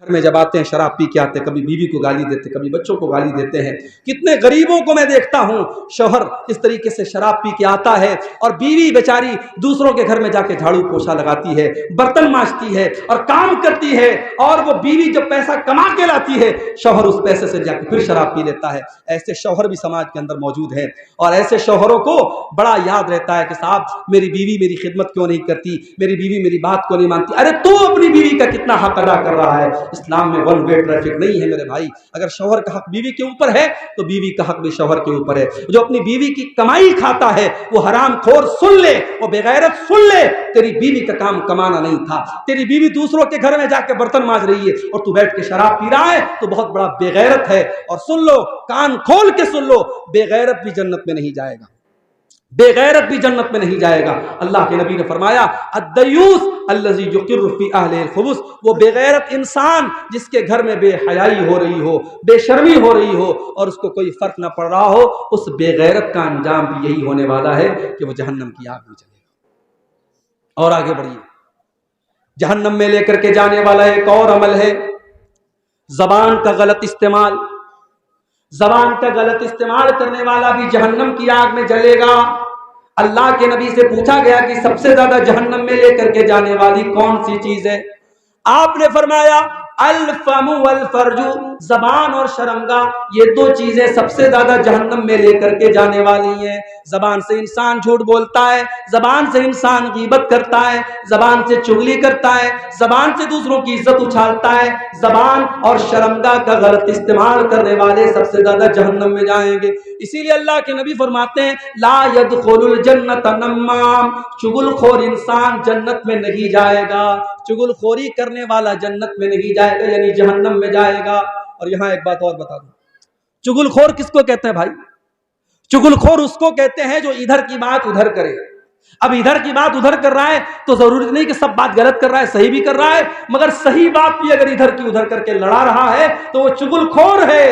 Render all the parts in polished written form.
گھر میں جب آتے ہیں شراب پی کے آتے ہیں، کبھی بیوی کو گالی دیتے، کبھی بچوں کو گالی دیتے ہیں۔ کتنے غریبوں کو میں دیکھتا ہوں، شوہر اس طریقے سے شراب پی کے آتا ہے اور بیوی بیچاری دوسروں کے گھر میں جا کے جھاڑو پوچھا لگاتی ہے، برتن مانجتی ہے اور کام کرتی ہے، اور وہ بیوی جب پیسہ کما کے لاتی ہے شوہر اس پیسے سے جا کے پھر شراب پی لیتا ہے۔ ایسے شوہر بھی سماج کے اندر موجود ہیں، اور ایسے شوہروں کو بڑا یاد رہتا ہے کہ صاحب میری بیوی میری خدمت کیوں نہیں کرتی، میری بیوی میری بات کو نہیں مانتی۔ ارے تو اپنی بیوی کا کتنا حق ادا کر رہا ہے؟ اسلام میں ون وے ٹریفک نہیں ہے میرے بھائی۔ اگر شوہر کا حق بیوی کے اوپر ہے تو بیوی کا حق بھی شوہر کے اوپر ہے۔ جو اپنی بیوی کی کمائی کھاتا ہے وہ حرام خور سن لے، وہ بے غیرت سن لے، تیری بیوی کا کام کمانا نہیں تھا، تیری بیوی دوسروں کے گھر میں جا کے برتن مانج رہی ہے اور تو بیٹھ کے شراب پی رہا ہے تو بہت بڑا بے غیرت ہے۔ اور سن لو، کان کھول کے سن لو، بے غیرت بھی جنت میں نہیں جائے گا، بے غیرت بھی جنت میں نہیں جائے گا۔ اللہ کے نبی نے فرمایا الدیوث الذی یقر فی اہلہ الخبث، وہ بے غیرت انسان جس کے گھر میں بے حیائی ہو رہی ہو، بے شرمی ہو رہی ہو اور اس کو کوئی فرق نہ پڑ رہا ہو، اس بے غیرت کا انجام بھی یہی ہونے والا ہے کہ وہ جہنم کی آگ میں چلے گا۔ اور آگے بڑھیے، جہنم میں لے کر کے جانے والا ایک اور عمل ہے زبان کا غلط استعمال۔ زبان کا غلط استعمال کرنے والا بھی جہنم کی آگ میں جلے گا۔ اللہ کے نبی سے پوچھا گیا کہ سب سے زیادہ جہنم میں لے کر کے جانے والی کون سی چیز ہے؟ آپ نے فرمایا الفم والفرج، زبان اور شرمگاہ، یہ دو چیزیں سب سے زیادہ جہنم میں لے کر کے جانے والی ہیں۔ زبان سے انسان جھوٹ بولتا ہے، زبان سے انسان غیبت کرتا ہے، زبان سے چغلی کرتا ہے، زبان سے دوسروں کی عزت اچھالتا ہے۔ زبان اور شرمگاہ کا غلط استعمال کرنے والے سب سے زیادہ جہنم میں جائیں گے۔ اسی لیے اللہ کے نبی فرماتے ہیں لا يدخل الجنت نمام، چغل خور انسان جنت میں نہیں جائے گا، چغل خوری کرنے والا جنت میں نہیں جائے گا، یعنی جہنم میں جائے گا۔ اور یہاں ایک بات اور بتا دوں، چغل خور کس کو کہتے ہیں بھائی؟ چغل خور اس کو کہتے ہیں جو ادھر کی بات ادھر کرے۔ اب ادھر کی بات ادھر کر رہا ہے تو ضروری نہیں کہ سب بات غلط کر رہا ہے، صحیح بھی کر رہا ہے، مگر صحیح بات بھی اگر ادھر کی ادھر کر کے لڑا رہا ہے تو وہ چغل خور ہے۔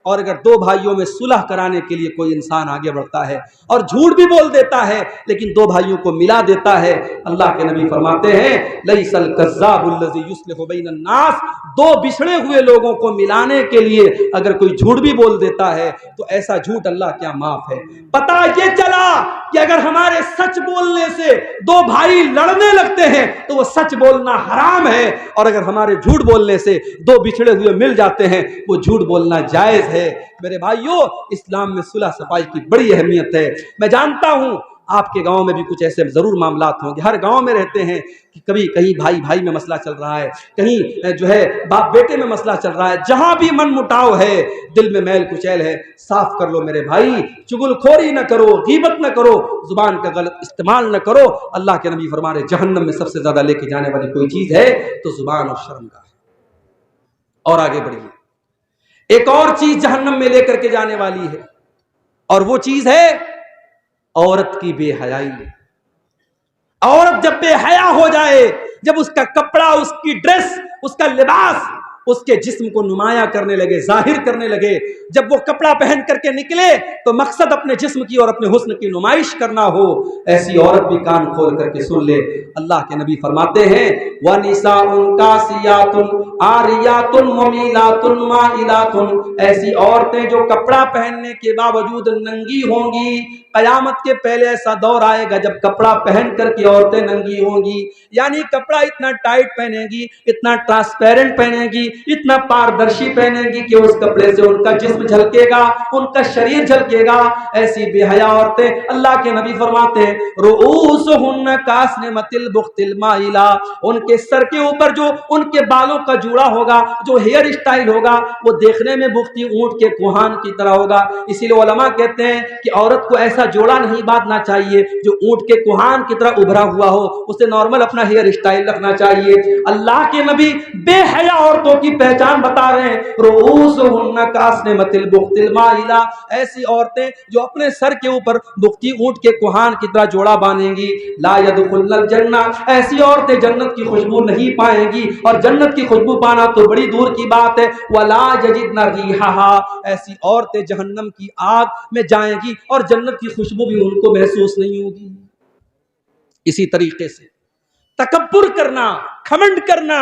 اور اگر دو بھائیوں میں صلح کرانے کے لیے کوئی انسان آگے بڑھتا ہے اور جھوٹ بھی بول دیتا ہے لیکن دو بھائیوں کو ملا دیتا ہے، اللہ کے نبی فرماتے ہیں لیس الکذاب الذی یصلح بین الناس، دو بچھڑے ہوئے لوگوں کو ملانے کے لیے اگر کوئی جھوٹ بھی بول دیتا ہے تو ایسا جھوٹ اللہ کیا معاف ہے۔ پتہ یہ چلا کہ اگر ہمارے سچ بولنے سے دو بھائی لڑنے لگتے ہیں تو وہ سچ بولنا حرام ہے، اور اگر ہمارے جھوٹ بولنے سے دو بچھڑے ہوئے مل جاتے ہیں وہ جھوٹ بولنا جائز ہے۔ میرے بھائیوں، اسلام میں صلح صفائی کی بڑی اہمیت ہے۔ میں جانتا ہوں آپ کے گاؤں میں بھی کچھ ایسے ضرور معاملات ہوں گے، ہر گاؤں میں رہتے ہیں کہ کبھی کہیں بھائی بھائی میں مسئلہ چل رہا ہے، کہیں جو ہے باپ بیٹے میں مسئلہ چل رہا ہے، جہاں بھی من مٹاؤ ہے، دل میں میل کچیل ہے، صاف کر لو میرے بھائی۔ چغل خوری نہ کرو، غیبت نہ کرو، زبان کا غلط استعمال نہ کرو۔ اللہ کے نبی فرما رہے جہنم میں سب سے زیادہ لے کے جانے والی کوئی چیز ہے تو زبان اور شرمگاہ ہے۔ اور آگے بڑھیے، ایک اور چیز جہنم میں لے کر کے جانے والی ہے، اور وہ چیز ہے عورت کی بے حیائی۔ عورت جب بے حیا ہو جائے، جب اس کا کپڑا، اس کی ڈریس، اس کا لباس اس کے جسم کو نمایاں کرنے لگے، ظاہر کرنے لگے، جب وہ کپڑا پہن کر کے نکلے تو مقصد اپنے جسم کی اور اپنے حسن کی نمائش کرنا ہو، ایسی عورت بھی کان کھول کر کے سن لے۔ اللہ کے نبی فرماتے ہیں وَنِسَاءٌ كَاسِيَاتٌ عَارِيَاتٌ مُمِيلَاتٌ مَائِلَاتٌ، ایسی عورتیں جو کپڑا پہننے کے باوجود ننگی ہوں گی۔ قیامت کے پہلے ایسا دور آئے گا جب کپڑا پہن کر کے عورتیں ننگی ہوں گی، یعنی کپڑا اتنا ٹائٹ پہنے گی، اتنا ٹرانسپیرنٹ پہنے گی، اتنا پاردرشی پہنے گی کہ اس کپڑے سے ان کا جسم جھلکے گا، ان کا شریر جھلکے گا۔ ایسی بے حیا عورتیں، اللہ کے نبی فرماتے ہیں رؤوسہن کاسنمۃ البخت المائلہ، ان کے سر کے اوپر جو ان کے بالوں کا جوڑا ہوگا، جو ہیئر اسٹائل ہوگا، وہ دیکھنے میں بختی اونٹ کے کوہان کی طرح ہوگا۔ اسی لیے علماء کہتے ہیں کہ عورت کو ایسا جوڑا نہیں باندھنا چاہیے جو اونٹ کے کوہان کی طرح ابھرا ہوا ہو، اسے نارمل اپنا ہیئر اسٹائل رکھنا چاہیے۔ اللہ کے نبی بے حیا عورتوں کی پہچان بتا رہے ہیں رؤوسہن کاسنمۃ البخت المائلہ، ایسی عورتیں جو اپنے سر کے اوپر بختی اونٹ کے کوہان کی طرح جوڑا باندھیں گی، لا يدخلن الجنہ، ایسی عورتیں جنت کی خوشبو نہیں پائیں گی، اور جنت کی خوشبو پانا تو بڑی دور کی بات ہے۔ ولا یجدن ریحھا، ایسی عورتیں جہنم کی آگ میں جائیں گی اور جنت کی خوشبو بھی ان کو محسوس نہیں ہوگی۔ اسی طریقے سے تکبر کرنا، گھمنڈ کرنا،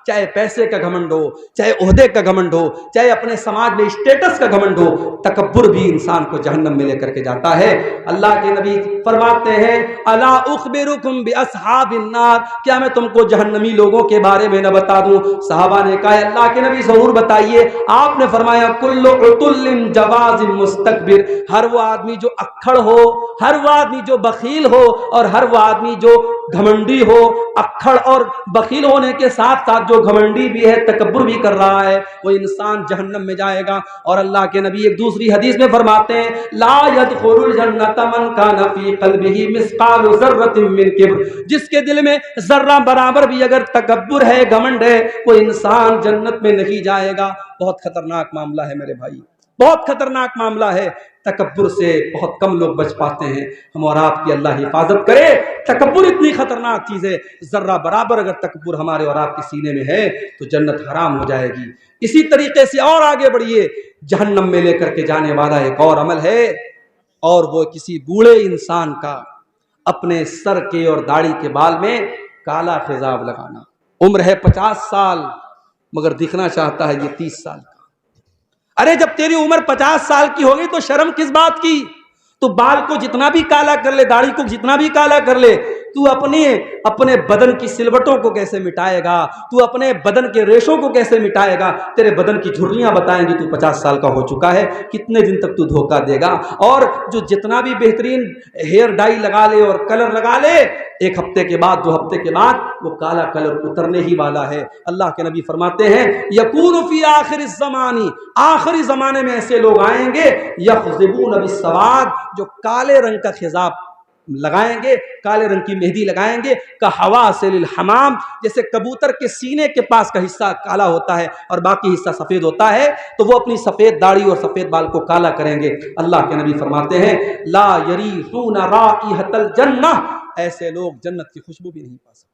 چاہے پیسے کا گھمنڈ ہو، چاہے عہدے کا گھمنڈ ہو، چاہے اپنے سماج میں اسٹیٹس کا گھمنڈ ہو، تکبر بھی انسان کو جہنم میں لے کر کے جاتا ہے۔ اللہ کے نبی فرماتے ہیں الا اخبرکم باصحاب النار، کیا میں تم کو جہنمی لوگوں کے بارے میں نہ بتا دوں؟ صحابہ نے کہا اللہ کے نبی ضرور بتائیے۔ آپ نے فرمایا کل عتل جواز مستکبر، ہر وہ آدمی جو اکھڑ ہو، ہر وہ آدمی جو بخیل ہو، اور ہر وہ آدمی جو گھمنڈی ہو، اکھڑ اور بخیل ہونے کے ساتھ ساتھ جو گھمنڈی بھی ہے، تکبر بھی کر رہا ہے، وہ انسان جہنم میں جائے گا۔ اور اللہ کے نبی ایک دوسری حدیث میں فرماتے ہیں لا يدخل الجنۃ من کان فی قلبہ مثقال ذرۃ من کبر، جس کے دل میں ذرہ برابر بھی اگر تکبر ہے، گھمنڈ ہے، وہ انسان جنت میں نہیں جائے گا۔ بہت خطرناک معاملہ ہے میرے بھائی، بہت خطرناک معاملہ ہے۔ تکبر سے بہت کم لوگ بچ پاتے ہیں، ہم اور آپ کی اللہ حفاظت کرے۔ تکبر اتنی خطرناک چیز ہے، ذرہ برابر اگر تکبر ہمارے اور آپ کے سینے میں ہے تو جنت حرام ہو جائے گی۔ اسی طریقے سے اور آگے بڑھیے، جہنم میں لے کر کے جانے والا ایک اور عمل ہے، اور وہ کسی بوڑھے انسان کا اپنے سر کے اور داڑھی کے بال میں کالا خضاب لگانا۔ عمر ہے 50 سال مگر دکھنا چاہتا ہے یہ 30 سال کا۔ ارے جب تیری عمر 50 سال کی ہوگی تو شرم کس بات کی؟ تو بال کو جتنا بھی کالا کر لے، داڑھی کو جتنا بھی کالا کر لے، تو اپنے بدن کی سلوٹوں کو کیسے مٹائے گا؟ تو اپنے بدن کے ریشوں کو کیسے مٹائے گا؟ تیرے بدن کی جھریاں بتائیں گی تو 50 سال کا ہو چکا ہے، کتنے دن تک تو دھوکہ دے گا؟ اور جو جتنا بھی بہترین ہیئر ڈائی لگا لے اور کلر لگا لے، ایک ہفتے کے بعد 2 ہفتے کے بعد وہ کالا کلر اترنے ہی والا ہے۔ اللہ کے نبی فرماتے ہیں یکون فی آخر الزمان، آخری زمانے میں ایسے لوگ آئیں گے یخضبون بالسواد، جو کالے رنگ کا خضاب لگائیں گے، کالے رنگ کی مہندی لگائیں گے، کحواسل الحمام، جیسے کبوتر کے سینے کے پاس کا حصہ کالا ہوتا ہے اور باقی حصہ سفید ہوتا ہے، تو وہ اپنی سفید داڑھی اور سفید بال کو کالا کریں گے۔ اللہ کے نبی فرماتے ہیں لا یریحون رائحۃ الجنہ، ایسے لوگ جنت کی خوشبو بھی نہیں پا سکتے،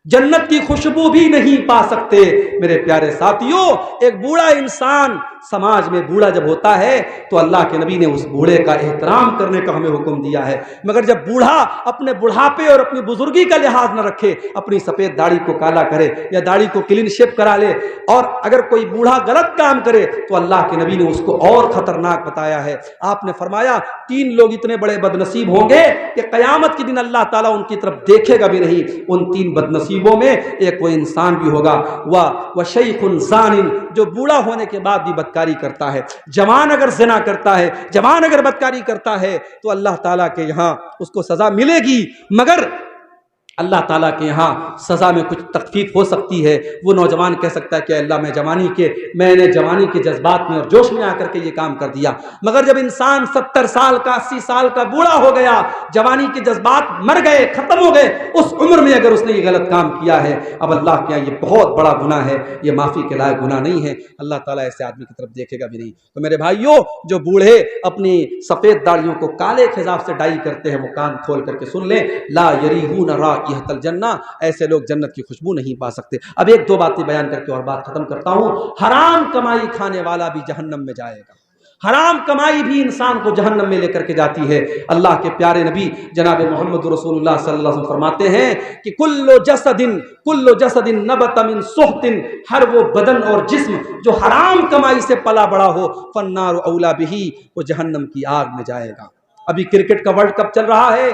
جنت کی خوشبو بھی نہیں پا سکتے۔ میرے پیارے ساتھیوں، ایک بوڑھا انسان سماج میں بوڑھا جب ہوتا ہے تو اللہ کے نبی نے اس بوڑھے کا احترام کرنے کا ہمیں حکم دیا ہے، مگر جب بوڑھا اپنے بڑھاپے اور اپنی بزرگی کا لحاظ نہ رکھے، اپنی سفید داڑھی کو کالا کرے یا داڑھی کو کلین شیپ کرا لے، اور اگر کوئی بوڑھا غلط کام کرے تو اللہ کے نبی نے اس کو اور خطرناک بتایا ہے۔ آپ نے فرمایا 3 لوگ اتنے بڑے بد نصیب ہوں گے کہ قیامت کے دن اللہ تعالیٰ ان کی طرف دیکھے گا بھی نہیں۔ ان 3 بد نصیبوں میں ایک وہ انسان بھی ہوگا وشیخ زان، جو بوڑھا ہونے کے بعد بھی بدکاری کرتا ہے۔ جوان اگر زنا کرتا ہے، جوان اگر بدکاری کرتا ہے تو اللہ تعالیٰ کے یہاں اس کو سزا ملے گی، مگر اللہ تعالیٰ کے یہاں سزا میں کچھ تخفیف ہو سکتی ہے۔ وہ نوجوان کہہ سکتا ہے کہ اللہ میں نے جوانی کے جذبات میں اور جوش میں آ کر کے یہ کام کر دیا، مگر جب انسان 70 سال کا 80 سال کا بوڑھا ہو گیا، جوانی کے جذبات مر گئے، ختم ہو گئے، اس عمر میں اگر اس نے یہ غلط کام کیا ہے، اب اللہ کے یہاں یہ بہت بڑا گناہ ہے، یہ معافی کے لائق گناہ نہیں ہے، اللہ تعالیٰ ایسے آدمی کی طرف دیکھے گا بھی نہیں۔ تو میرے بھائیوں، جو بوڑھے اپنی سفید داڑھیوں کو کالے خضاب سے ڈائی کرتے ہیں، وہ کان کھول کر کے سن لیں، لا یریحون رائحۃ الجنہ، ایسے لوگ جنت کی خوشبو نہیں پا سکتے۔ اب 1-2 باتیں بیان کر کے اور بات ختم کرتا ہوں۔ حرام کمائی کھانے والا بھی جہنم میں جائے گا، حرام کمائی بھی انسان کو جہنم میں لے کر کے جاتی ہے۔ اللہ کے پیارے نبی جناب محمد رسول اللہ صلی اللہ علیہ وسلم فرماتے ہیں کہ کل جسد نبت من سحت، ہر وہ بدن اور جسم جو حرام کمائی سے پلا بڑا ہو، فالنار اولا بہ، وہ جہنم کی آگ میں جائے گا۔ ابھی کرکٹ کا ورلڈ کپ چل رہا ہے،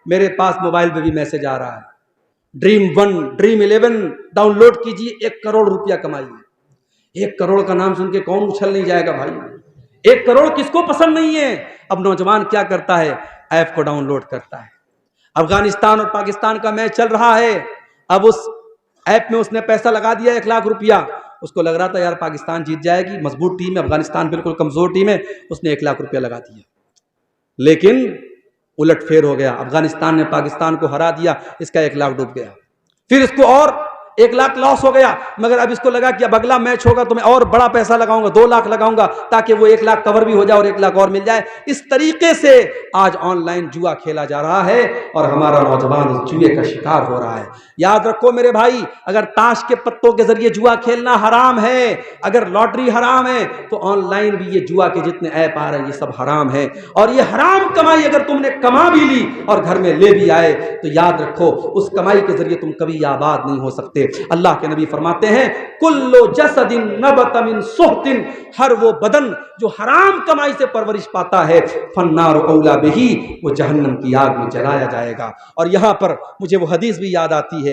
میرے پاس موبائل پہ بھی میسج آ رہا ہے، ڈریم 1 ڈریم 11 ڈاؤن لوڈ کیجیے، 1 کروڑ روپیہ کمائیے۔ 1 کروڑ کا نام سن کے کون اچھل نہیں جائے گا بھائی؟ 1 کروڑ کس کو پسند نہیں ہے؟ اب نوجوان کیا کرتا ہے؟ ایپ کو ڈاؤن لوڈ کرتا ہے۔ افغانستان اور پاکستان کا میچ چل رہا ہے، اب اس ایپ میں اس نے پیسہ لگا دیا 1 لاکھ روپیہ، اس کو لگ رہا تھا یار پاکستان جیت جائے گی، مضبوط ٹیم ہے، افغانستان بالکل کمزور ٹیم ہے، اس نے 1 لاکھ روپیہ لگا دیا، لیکن الٹ پھیر ہو گیا، افغانستان نے پاکستان کو ہرا دیا، اس کا 1 لاکھ ڈوب گیا، پھر اس کو اور 1 لاکھ لاس ہو گیا، مگر اب اس کو لگا کہ اب اگلا میچ ہوگا تو میں اور بڑا پیسہ لگاؤں گا، 2 لاکھ لگاؤں گا تاکہ وہ 1 لاکھ کور بھی ہو جائے اور 1 لاکھ اور مل جائے۔ اس طریقے سے آج آن لائن جوا کھیلا جا رہا ہے اور ہمارا نوجوان اس جوئے کا شکار ہو رہا ہے۔ یاد رکھو میرے بھائی، اگر تاش کے پتوں کے ذریعے جوا کھیلنا حرام ہے، اگر لاٹری حرام ہے، تو آن لائن بھی یہ جوا کے جتنے ایپ آ رہے ہیں یہ سب حرام ہے، اور یہ حرام کمائی اگر تم نے کما بھی لی اور گھر میں لے بھی آئے تو یاد رکھو اس کمائی کے ذریعے تم کبھی آباد نہیں ہو سکتے۔ سے। اللہ کے نبی فرماتے ہیں کلو جسد نبت من سحت، ہر وہ بدن جو حرام کمائی سے پرورش پاتا ہے فالنار اولا بہی، وہ جہنم کی آگ میں جلایا جائے گا۔ اور یہاں پر مجھے وہ حدیث بھی یاد آتی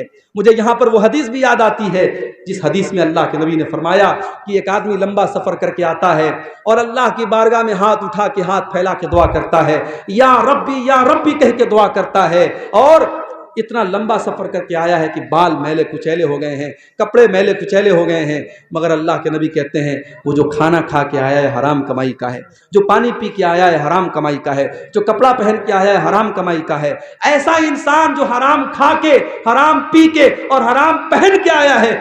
ہے، جس حدیث میں اللہ کے نبی نے فرمایا کہ ایک آدمی لمبا سفر کر کے آتا ہے اور اللہ کی بارگاہ میں ہاتھ اٹھا کے، ہاتھ پھیلا کے دعا کرتا ہے، یا ربی کہہ کے دعا کرتا ہے، اور اتنا لمبا سفر کر کے آیا ہے کہ بال میلے کچیلے ہو گئے ہیں، کپڑے میلے کچیلے ہو گئے ہیں، مگر اللہ کے نبی کہتے ہیں وہ جو کھانا کھا کے آیا ہے حرام کمائی کا ہے، جو پانی پی کے آیا ہے حرام کمائی کا ہے، جو کپڑا پہن کے آیا ہے حرام کمائی کا ہے۔ ایسا انسان جو حرام کھا کے، حرام پی کے اور حرام پہن کے آیا ہے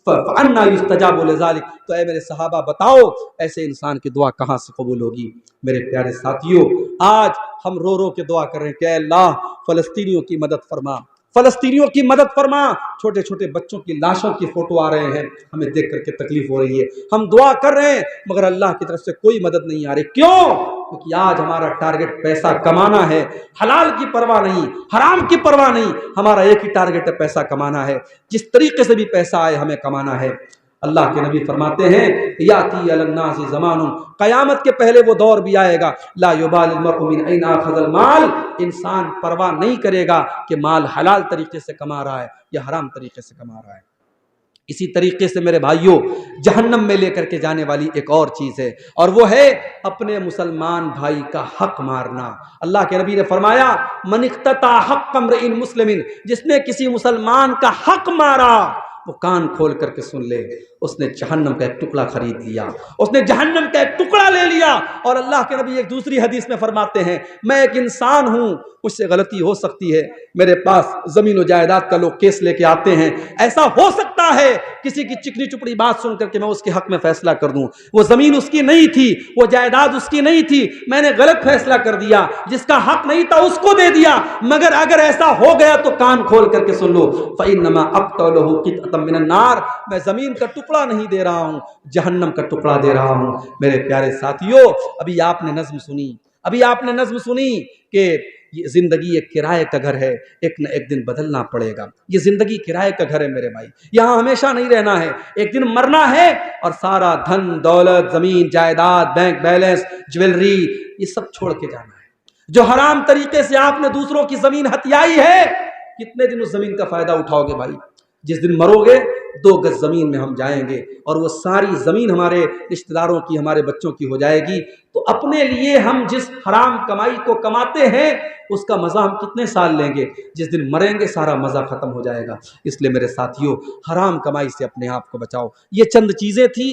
فَأَنَّا يُسْتَجَابُ لِذَلِكَ، تو اے میرے صحابہ بتاؤ ایسے انسان کی دعا کہاں سے قبول ہوگی؟ میرے پیارے ساتھیوں، آج ہم رو رو کے دعا کر رہے ہیں کہ اے اللہ فلسطینیوں کی مدد فرما، فلسطینیوں کی مدد فرما۔ چھوٹے چھوٹے بچوں کی لاشوں کی فوٹو آ رہے ہیں، ہمیں دیکھ کر کے تکلیف ہو رہی ہے، ہم دعا کر رہے ہیں مگر اللہ کی طرف سے کوئی مدد نہیں آ رہی۔ کیوں؟ کیونکہ آج ہمارا ٹارگٹ پیسہ کمانا ہے، حلال کی پرواہ نہیں، حرام کی پرواہ نہیں، ہمارا ایک ہی ٹارگٹ ہے پیسہ کمانا ہے، جس طریقے سے بھی پیسہ آئے ہمیں کمانا ہے۔ اللہ کے نبی فرماتے ہیں یاتی علی الناس زمان، قیامت کے پہلے وہ دور بھی آئے گا لا یبال المرء من این اخذ المال، انسان پرواہ نہیں کرے گا کہ مال حلال طریقے سے کما رہا ہے یا حرام طریقے سے کما رہا ہے۔ اسی طریقے سے میرے بھائیوں، جہنم میں لے کر کے جانے والی ایک اور چیز ہے، اور وہ ہے اپنے مسلمان بھائی کا حق مارنا۔ اللہ کے نبی نے فرمایا من اقتطع حق امرئ مسلم، جس نے کسی مسلمان کا حق مارا وہ کان کھول کر کے سن لے، اس نے جہنم کا ایک ٹکڑا خرید لیا، اس نے جہنم کا ایک ٹکڑا لے لیا۔ اور اللہ کے نبی ایک دوسری حدیث میں فرماتے ہیں میں ایک انسان ہوں، مجھ سے غلطی ہو سکتی ہے، میرے پاس زمین و جائیداد کا لوگ کیس لے کے آتے ہیں، ایسا ہو سکتا ہے کسی کی چکنی چپڑی بات سن کر کے میں اس کے حق میں فیصلہ کر دوں، وہ زمین اس کی نہیں تھی، وہ جائیداد اس کی نہیں تھی، میں نے غلط فیصلہ کر دیا، جس کا حق نہیں تھا اس کو دے دیا، مگر اگر ایسا ہو گیا تو کان کھول کر کے سن لو فَإِنَّمَا أَقْطَعُ لَهُ قِطْعَةً مِّنَ النَّارِ، میں زمین کا ٹکڑا نہیں دے رہا ہوں، جہنم کا ٹکڑا دے رہا ہوں۔ میرے پیارے ساتھیوں، ابھی آپ نے نظم سنی کہ یہ زندگی ایک کرائے کا گھر ہے، ایک نہ ایک دن بدلنا پڑے گا۔ یہ زندگی کرائے کا گھر ہے میرے بھائی، یہاں ہمیشہ نہیں رہنا ہے، ایک دن مرنا ہے، اور سارا دھن دولت، زمین جائیداد، بینک بیلنس، جویلری، یہ سب چھوڑ کے جانا ہے۔ جو حرام طریقے سے آپ نے دوسروں کی زمین ہتھیائی ہے، کتنے دن اس زمین کا فائدہ اٹھاؤ گے بھائی؟ جس دن مرو گے 2 گز زمین میں ہم جائیں گے، اور وہ ساری زمین ہمارے رشتہ داروں کی، ہمارے بچوں کی ہو جائے گی۔ تو اپنے لیے ہم جس حرام کمائی کو کماتے ہیں اس کا مزہ ہم کتنے سال لیں گے؟ جس دن مریں گے سارا مزہ ختم ہو جائے گا۔ اس لیے میرے ساتھیوں، حرام کمائی سے اپنے آپ کو بچاؤ۔ یہ چند چیزیں تھیں